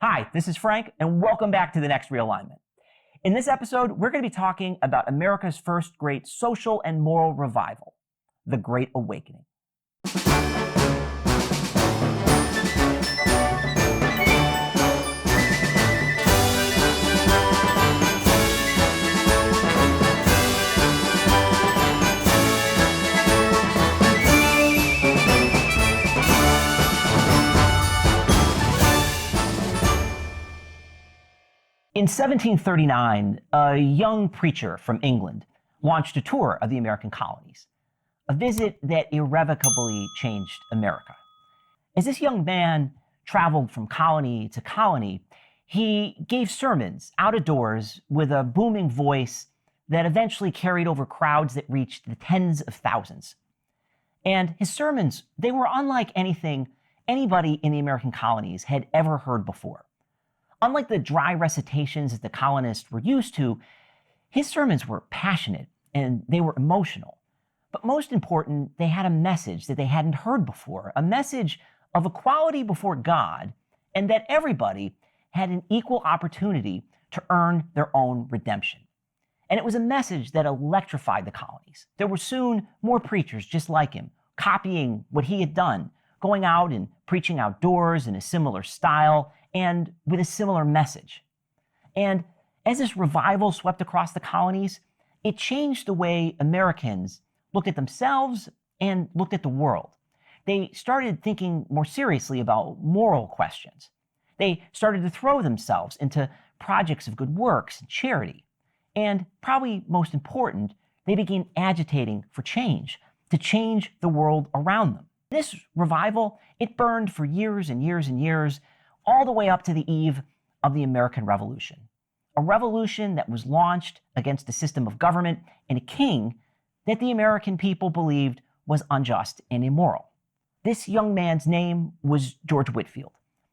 Hi, this is Frank, and welcome back to The Next Realignment. In this episode, we're going to be talking about America's first great social and moral revival, the Great Awakening. In 1739, a young preacher from England launched a tour of the American colonies, a visit that irrevocably changed America. As this young man traveled from colony to colony, he gave sermons out of doors with a booming voice that eventually carried over crowds that reached the tens of thousands. And his sermons, they were unlike anything anybody in the American colonies had ever heard before. Unlike the dry recitations that the colonists were used to, his sermons were passionate and they were emotional. But most important, they had a message that they hadn't heard before, a message of equality before God, and that everybody had an equal opportunity to earn their own redemption. And it was a message that electrified the colonies. There were soon more preachers just like him, copying what he had done, going out and preaching outdoors in a similar style and with a similar message. And as this revival swept across the colonies, it changed the way Americans looked at themselves and looked at the world. They started thinking more seriously about moral questions. They started to throw themselves into projects of good works and charity. And probably most important, they began agitating for change, to change the world around them. This revival, it burned for years and years and years, all the way up to the eve of the American Revolution. A revolution that was launched against a system of government and a king that the American people believed was unjust and immoral. This young man's name was George Whitefield,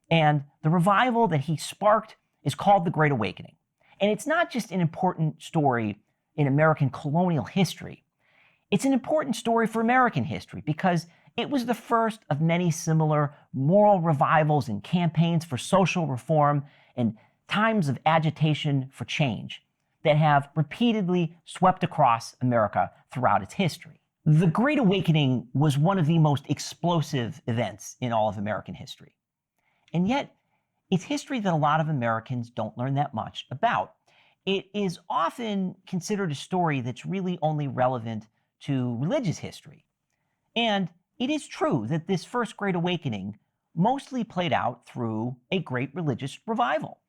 and the revival that he sparked is called the Great Awakening. And it's not just an important story in American colonial history. It's an important story for American history because it was the first of many similar moral revivals and campaigns for social reform and times of agitation for change that have repeatedly swept across America throughout its history. The Great Awakening was one of the most explosive events in all of American history. And yet, it's history that a lot of Americans don't learn that much about. It is often considered a story that's really only relevant to religious history. And it is true that this first Great Awakening mostly played out through a great religious revival.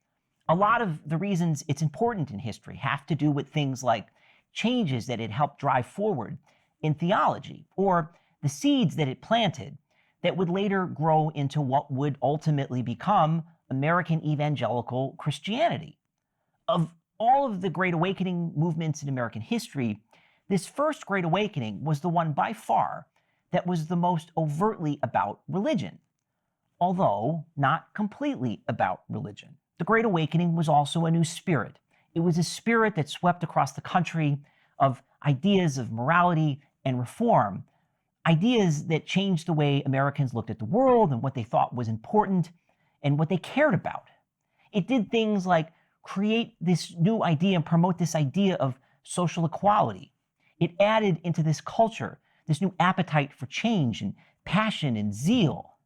A lot of the reasons it's important in history have to do with things like changes that it helped drive forward in theology, or the seeds that it planted that would later grow into what would ultimately become American evangelical Christianity. Of all of the Great Awakening movements in American history, this first Great Awakening was the one by far that was the most overtly about religion, although not completely about religion. The Great Awakening was also a new spirit. It was a spirit that swept across the country of ideas of morality and reform, ideas that changed the way Americans looked at the world and what they thought was important and what they cared about. It did things like create this new idea and promote this idea of social equality. It added into this culture this new appetite for change and passion and zeal.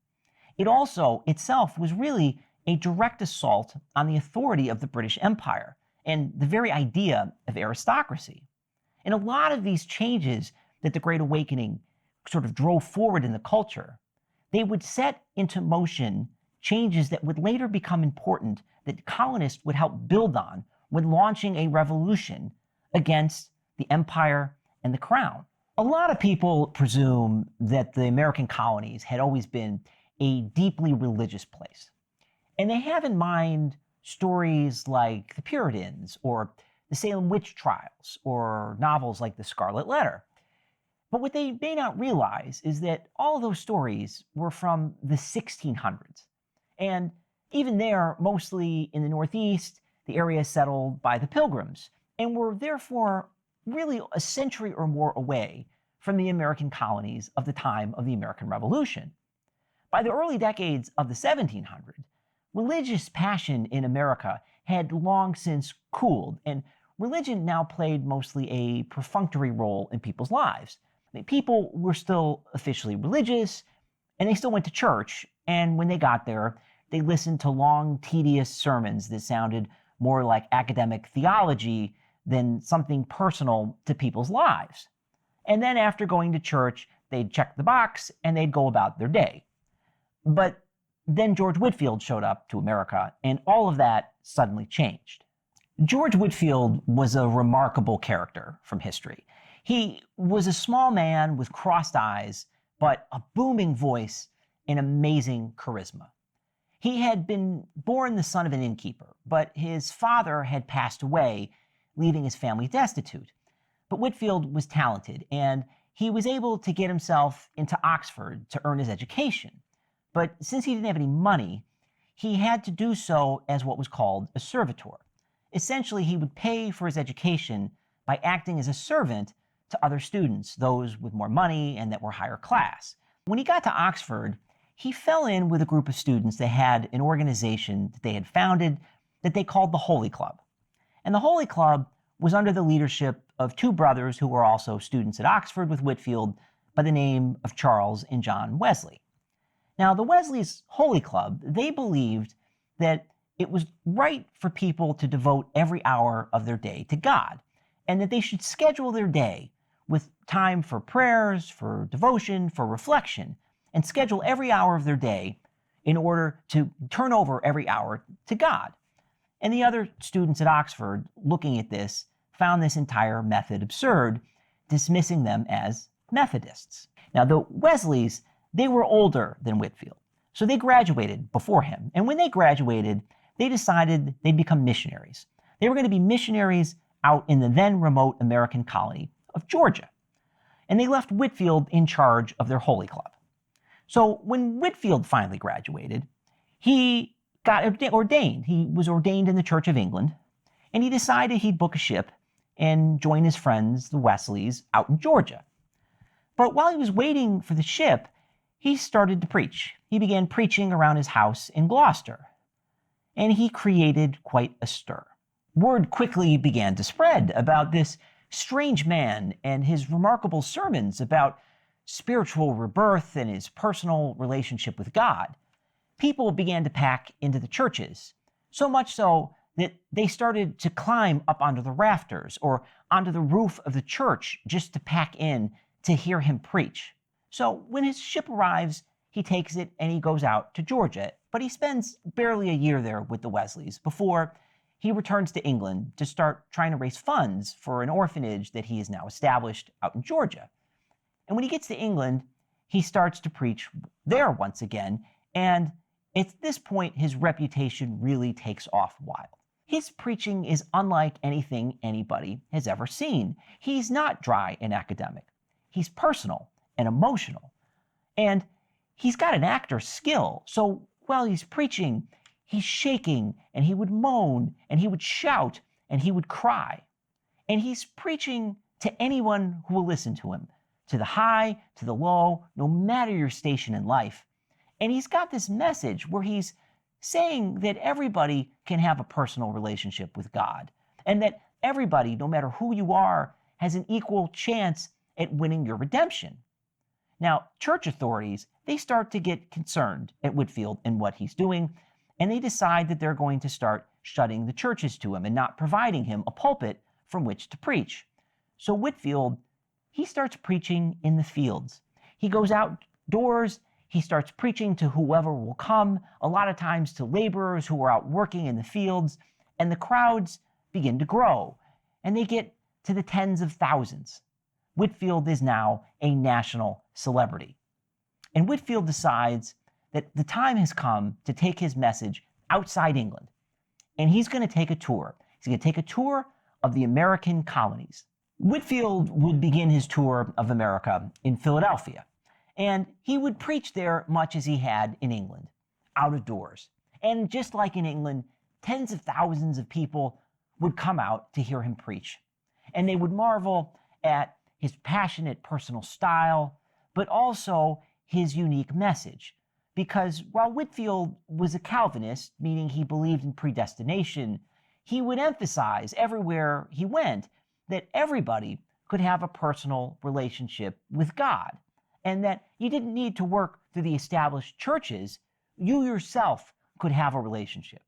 It also itself was really a direct assault on the authority of the British Empire and the very idea of aristocracy. And a lot of these changes that the Great Awakening sort of drove forward in the culture, they would set into motion changes that would later become important that colonists would help build on when launching a revolution against the empire and the crown. A lot of people presume that the American colonies had always been a deeply religious place. And they have in mind stories like the Puritans or the Salem witch trials or novels like The Scarlet Letter. But what they may not realize is that all of those stories were from the 1600s. And even there, mostly in the Northeast, the area settled by the Pilgrims, and were therefore really a century or more away from the American colonies of the time of the American Revolution. By the early decades of the 1700s, Religious passion in America had long since cooled, and religion now played mostly a perfunctory role in people's lives. I mean, people were still officially religious, and they still went to church, and when they got there, they listened to long, tedious sermons that sounded more like academic theology than something personal to people's lives. And then after going to church, they'd check the box and they'd go about their day. But then George Whitefield showed up to America, and all of that suddenly changed. George Whitefield was a remarkable character from history. He was a small man with crossed eyes, but a booming voice and amazing charisma. He had been born the son of an innkeeper, but his father had passed away, leaving his family destitute. But Whitefield was talented, and he was able to get himself into Oxford to earn his education. But since he didn't have any money, he had to do so as what was called a servitor. Essentially, he would pay for his education by acting as a servant to other students, those with more money and that were higher class. When he got to Oxford, he fell in with a group of students that had an organization that they had founded that they called the Holy Club. And the Holy Club was under the leadership of two brothers who were also students at Oxford with Whitefield by the name of Charles and John Wesley. Now, the Wesleys' Holy Club, they believed that it was right for people to devote every hour of their day to God, and that they should schedule their day with time for prayers, for devotion, for reflection, and schedule every hour of their day in order to turn over every hour to God. And the other students at Oxford, looking at this, found this entire method absurd, dismissing them as Methodists. Now, the Wesleys, they were older than Whitefield, so they graduated before him. And when they graduated, they decided they'd become missionaries. They were going to be missionaries out in the then remote American colony of Georgia. And they left Whitefield in charge of their Holy Club. So when Whitefield finally graduated, he got ordained. He was ordained in the Church of England, and he decided he'd book a ship and join his friends, the Wesleys, out in Georgia. But while he was waiting for the ship, he started to preach. He began preaching around his house in Gloucester, and he created quite a stir. Word quickly began to spread about this strange man and his remarkable sermons about spiritual rebirth and his personal relationship with God. People began to pack into the churches, so much so that they started to climb up onto the rafters or onto the roof of the church just to pack in to hear him preach. So when his ship arrives, he takes it and he goes out to Georgia, but he spends barely a year there with the Wesleys before he returns to England to start trying to raise funds for an orphanage that he has now established out in Georgia. And when he gets to England, he starts to preach there once again, and at this point, his reputation really takes off wild. His preaching is unlike anything anybody has ever seen. He's not dry and academic. He's personal and emotional. And he's got an actor's skill. So while he's preaching, he's shaking, and he would moan, and he would shout, and he would cry. And he's preaching to anyone who will listen to him, to the high, to the low, no matter your station in life. And he's got this message where he's saying that everybody can have a personal relationship with God, and that everybody, no matter who you are, has an equal chance at winning your redemption. Now, church authorities, they start to get concerned at Whitefield and what he's doing, and they decide that they're going to start shutting the churches to him and not providing him a pulpit from which to preach. So Whitefield, he starts preaching in the fields. He goes outdoors. He starts preaching to whoever will come, a lot of times to laborers who are out working in the fields, and the crowds begin to grow, and they get to the tens of thousands. Whitefield is now a national celebrity. And Whitefield decides that the time has come to take his message outside England, and he's going to take a tour. He's going to take a tour of the American colonies. Whitefield would begin his tour of America in Philadelphia. And he would preach there much as he had in England, out of doors. And just like in England, tens of thousands of people would come out to hear him preach. And they would marvel at his passionate personal style, but also his unique message. because while Whitefield was a Calvinist, meaning he believed in predestination, he would emphasize everywhere he went that everybody could have a personal relationship with God, and that you didn't need to work through the established churches. You yourself could have a relationship.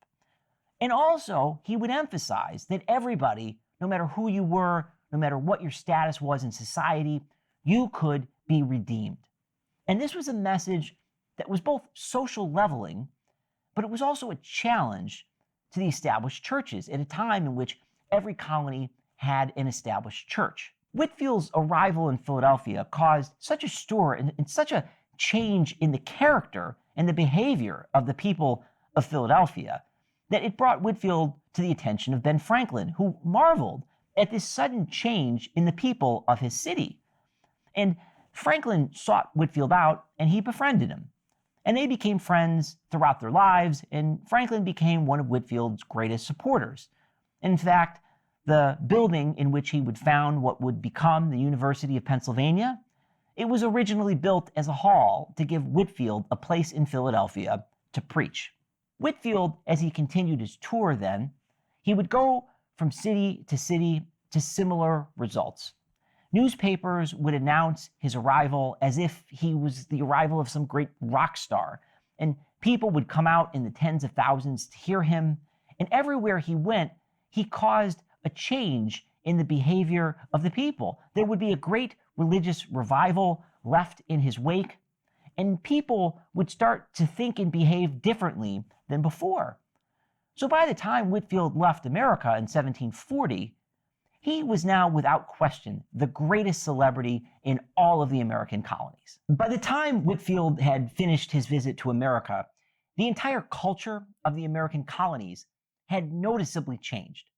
And also, he would emphasize that everybody, no matter who you were, no matter what your status was in society, you could be redeemed. And this was a message that was both social leveling, but it was also a challenge to the established churches at a time in which every colony had an established church. Whitefield's arrival in Philadelphia caused such a stir and such a change in the character and the behavior of the people of Philadelphia that it brought Whitefield to the attention of Ben Franklin, who marveled at this sudden change in the people of his city. And Franklin sought Whitefield out and he befriended him. And they became friends throughout their lives, and Franklin became one of Whitefield's greatest supporters. In fact, the building in which he would found what would become the University of Pennsylvania, it was originally built as a hall to give Whitefield a place in Philadelphia to preach. Whitefield, as he continued his tour then, he would go from city to similar results. Newspapers would announce his arrival as if he was the arrival of some great rock star, and people would come out in the tens of thousands to hear him, and everywhere he went, he caused a change in the behavior of the people. There would be a great religious revival left in his wake, and people would start to think and behave differently than before. So by the time Whitefield left America in 1740, he was now, without question, the greatest celebrity in all of the American colonies. By the time Whitefield had finished his visit to America, the entire culture of the American colonies had noticeably changed.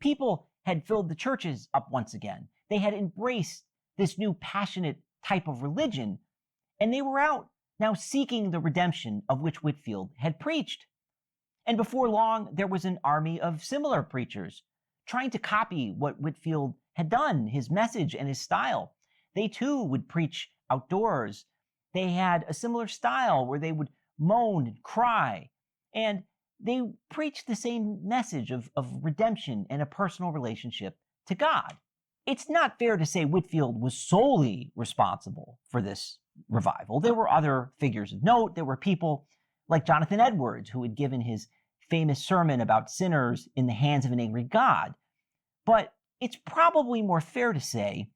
People had filled the churches up once again. They had embraced this new passionate type of religion, and they were out now seeking the redemption of which Whitefield had preached. And before long, there was an army of similar preachers trying to copy what Whitefield had done, his message and his style. They too would preach outdoors. They had a similar style where they would moan and cry, and they preached the same message of redemption and a personal relationship to God. It's not fair to say Whitefield was solely responsible for this revival. There were other figures of note. There were people like Jonathan Edwards, who had given his famous sermon about sinners in the hands of an angry God. But it's probably more fair to say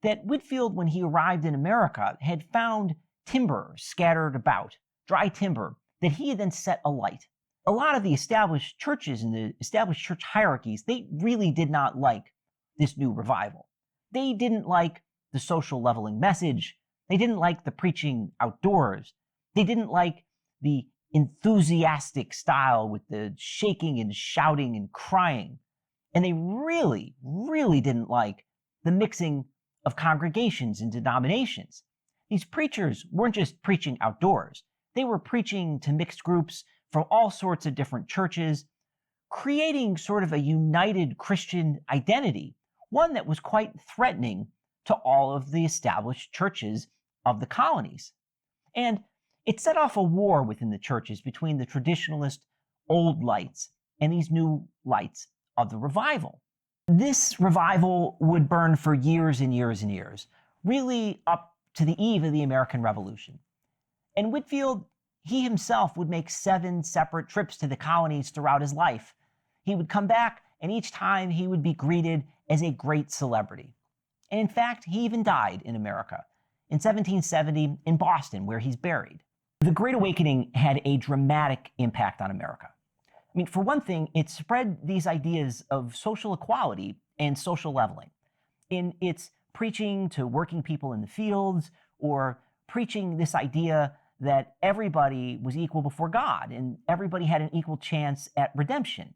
that Whitefield, when he arrived in America, had found timber scattered about, dry timber, that he had then set alight. A lot of the established churches and the established church hierarchies, they really did not like this new revival. They didn't like the social leveling message. They didn't like the preaching outdoors. They didn't like the enthusiastic style with the shaking and shouting and crying. And they really, really didn't like the mixing of congregations and denominations. These preachers weren't just preaching outdoors. They were preaching to mixed groups from all sorts of different churches, creating sort of a united Christian identity, one that was quite threatening to all of the established churches of the colonies. And it set off a war within the churches between the traditionalist old lights and these new lights of the revival. This revival would burn for years and years and years, really up to the eve of the American Revolution. And Whitefield, he himself would make 7 separate trips to the colonies throughout his life. He would come back, and each time he would be greeted as a great celebrity. And in fact, he even died in America in 1770 in Boston, where he's buried. The Great Awakening had a dramatic impact on America. I mean, for one thing, it spread these ideas of social equality and social leveling in its preaching to working people in the fields, or preaching this idea that everybody was equal before God and everybody had an equal chance at redemption.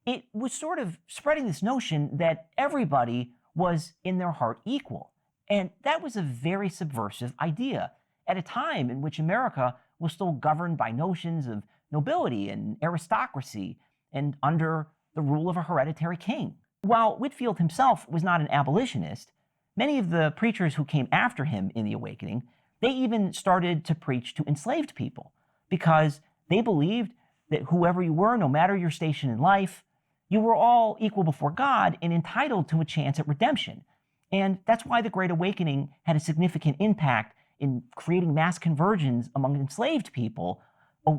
It was sort of spreading this notion that everybody was in their heart equal. And that was a very subversive idea at a time in which America was still governed by notions of nobility and aristocracy and under the rule of a hereditary king. While Whitefield himself was not an abolitionist, many of the preachers who came after him in the Awakening, they even started to preach to enslaved people. because they believed that whoever you were, no matter your station in life, you were all equal before God and entitled to a chance at redemption. And that's why the Great Awakening had a significant impact in creating mass conversions among enslaved people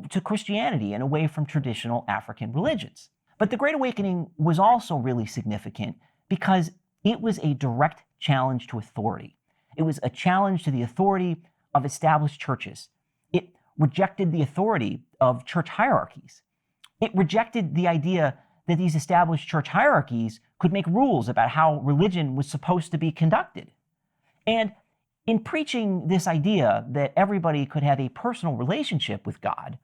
to Christianity and away from traditional African religions. But the Great Awakening was also really significant because it was a direct challenge to authority. It was a challenge to the authority of established churches. It rejected the authority of church hierarchies. It rejected the idea that these established church hierarchies could make rules about how religion was supposed to be conducted. And in preaching this idea that everybody could have a personal relationship with God,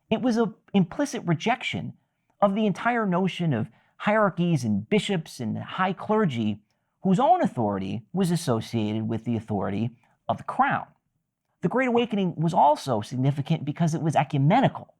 it was an implicit rejection of the entire notion of hierarchies and bishops and high clergy whose own authority was associated with the authority of the crown. The Great Awakening was also significant because it was ecumenical.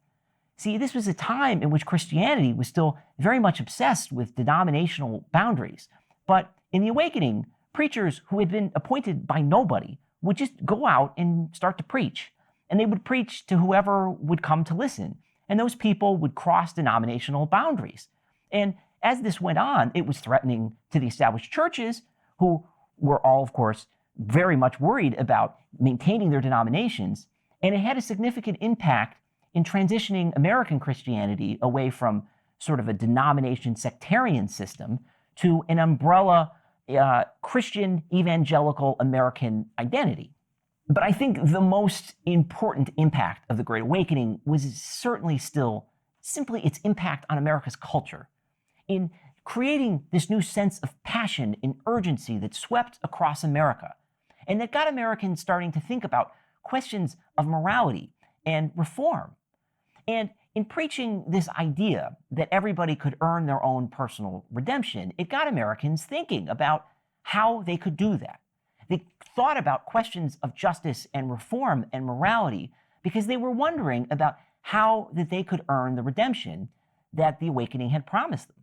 See, this was a time in which Christianity was still very much obsessed with denominational boundaries. But in the Awakening, preachers who had been appointed by nobody would just go out and start to preach. And they would preach to whoever would come to listen. And those people would cross denominational boundaries. And as this went on, it was threatening to the established churches, who were all, of course, very much worried about maintaining their denominations. And it had a significant impact in transitioning American Christianity away from sort of a denomination sectarian system to an umbrella Christian evangelical American identity. But I think the most important impact of the Great Awakening was certainly still simply its impact on America's culture, in creating this new sense of passion and urgency that swept across America, and that got Americans starting to think about questions of morality and reform. And in preaching this idea that everybody could earn their own personal redemption, it got Americans thinking about how they could do that. They thought about questions of justice and reform and morality because they were wondering about how that they could earn the redemption that the Awakening had promised them.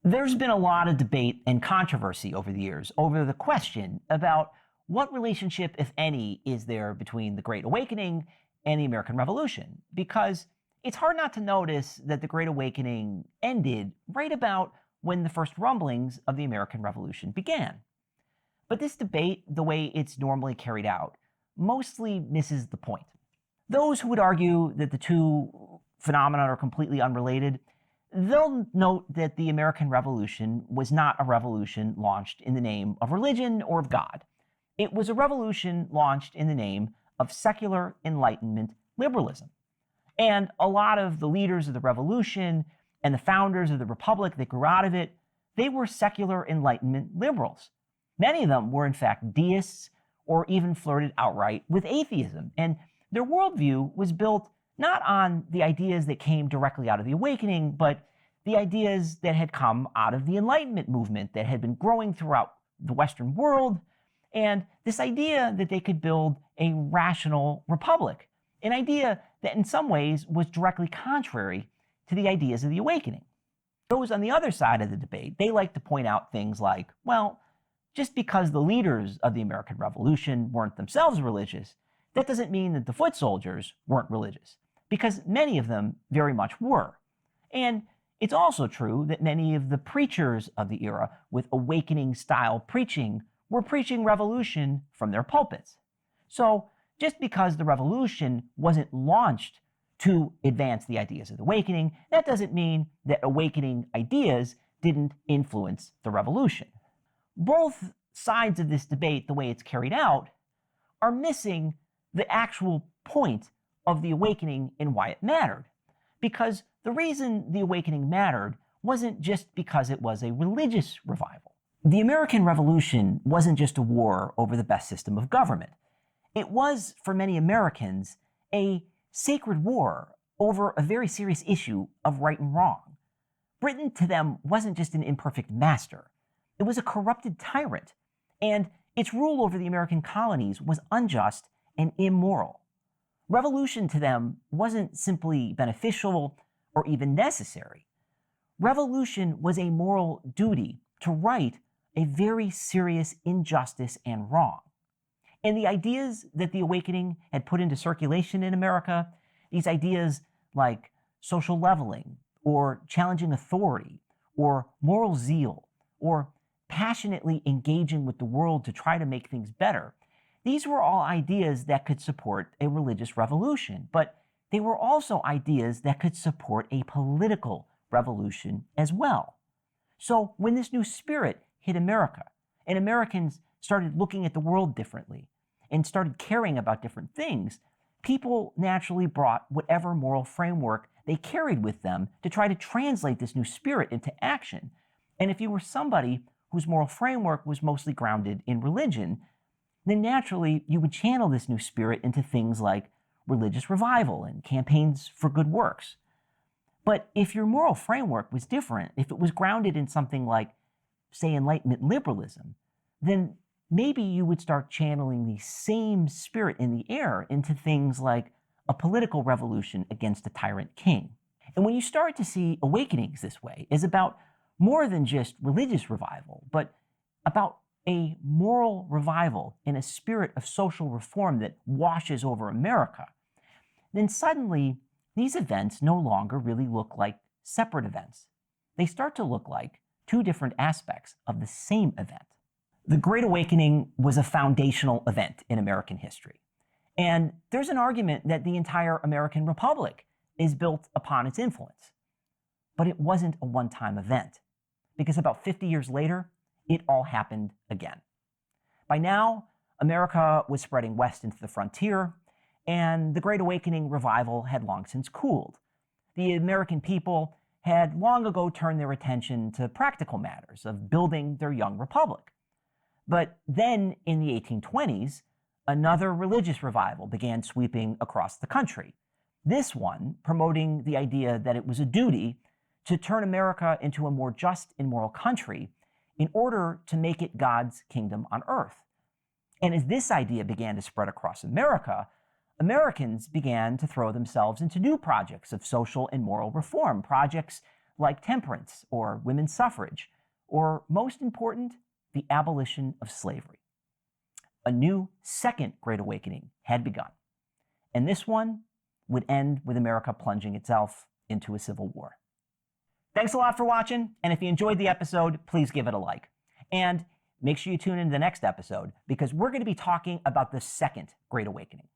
There's been a lot of debate and controversy over the years over the question about what relationship, if any, is there between the Great Awakening and the American Revolution, because it's hard not to notice that the Great Awakening ended right about when the first rumblings of the American Revolution began. But this debate, the way it's normally carried out, mostly misses the point. Those who would argue that the two phenomena are completely unrelated, they'll note that the American Revolution was not a revolution launched in the name of religion or of God. It was a revolution launched in the name of secular Enlightenment liberalism. And a lot of the leaders of the revolution and the founders of the republic that grew out of it, they were secular Enlightenment liberals. Many of them were in fact deists or even flirted outright with atheism. And their worldview was built not on the ideas that came directly out of the Awakening, but the ideas that had come out of the Enlightenment movement that had been growing throughout the Western world, and this idea that they could build a rational republic, an idea that in some ways was directly contrary to the ideas of the Awakening. Those on the other side of the debate, they like to point out things like, well, just because the leaders of the American Revolution weren't themselves religious, that doesn't mean that the foot soldiers weren't religious, because many of them very much were. And it's also true that many of the preachers of the era with Awakening-style preaching were preaching revolution from their pulpits. So just because the revolution wasn't launched to advance the ideas of the Awakening, that doesn't mean that Awakening ideas didn't influence the revolution. Both sides of this debate, the way it's carried out, are missing the actual point of the Awakening and why it mattered. Because the reason the Awakening mattered wasn't just because it was a religious revival. The American Revolution wasn't just a war over the best system of government. It was, for many Americans, a sacred war over a very serious issue of right and wrong. Britain, to them, wasn't just an imperfect master. It was a corrupted tyrant, and its rule over the American colonies was unjust and immoral. Revolution to them wasn't simply beneficial or even necessary. Revolution was a moral duty to right a very serious injustice and wrong. And the ideas that the Awakening had put into circulation in America, These ideas like social leveling, or challenging authority, or moral zeal, or passionately engaging with the world to try to make things better, these were all ideas that could support a religious revolution, but they were also ideas that could support a political revolution as well. So when this new spirit hit America, and Americans started looking at the world differently and started caring about different things, people naturally brought whatever moral framework they carried with them to try to translate this new spirit into action. And if you were somebody whose moral framework was mostly grounded in religion, then naturally you would channel this new spirit into things like religious revival and campaigns for good works. But if your moral framework was different, if it was grounded in something like, say, Enlightenment liberalism, then maybe you would start channeling the same spirit in the air into things like a political revolution against a tyrant king. And when you start to see awakenings this way, is about more than just religious revival, but about a moral revival in a spirit of social reform that washes over America, then suddenly these events no longer really look like separate events. They start to look like two different aspects of the same event. The Great Awakening was a foundational event in American history. And there's an argument that the entire American Republic is built upon its influence. But it wasn't a one-time event, because about 50 years later, it all happened again. By now, America was spreading west into the frontier, and the Great Awakening revival had long since cooled. The American people had long ago turned their attention to practical matters of building their young republic. But then, in the 1820s, another religious revival began sweeping across the country. This one promoting the idea that it was a duty to turn America into a more just and moral country in order to make it God's kingdom on earth. And as this idea began to spread across America, Americans began to throw themselves into new projects of social and moral reform, projects like temperance or women's suffrage, or most important, the abolition of slavery. A new second Great Awakening had begun, and this one would end with America plunging itself into a civil war. Thanks a lot for watching, and if you enjoyed the episode, please give it a like. And make sure you tune into the next episode, because we're going to be talking about the second Great Awakening.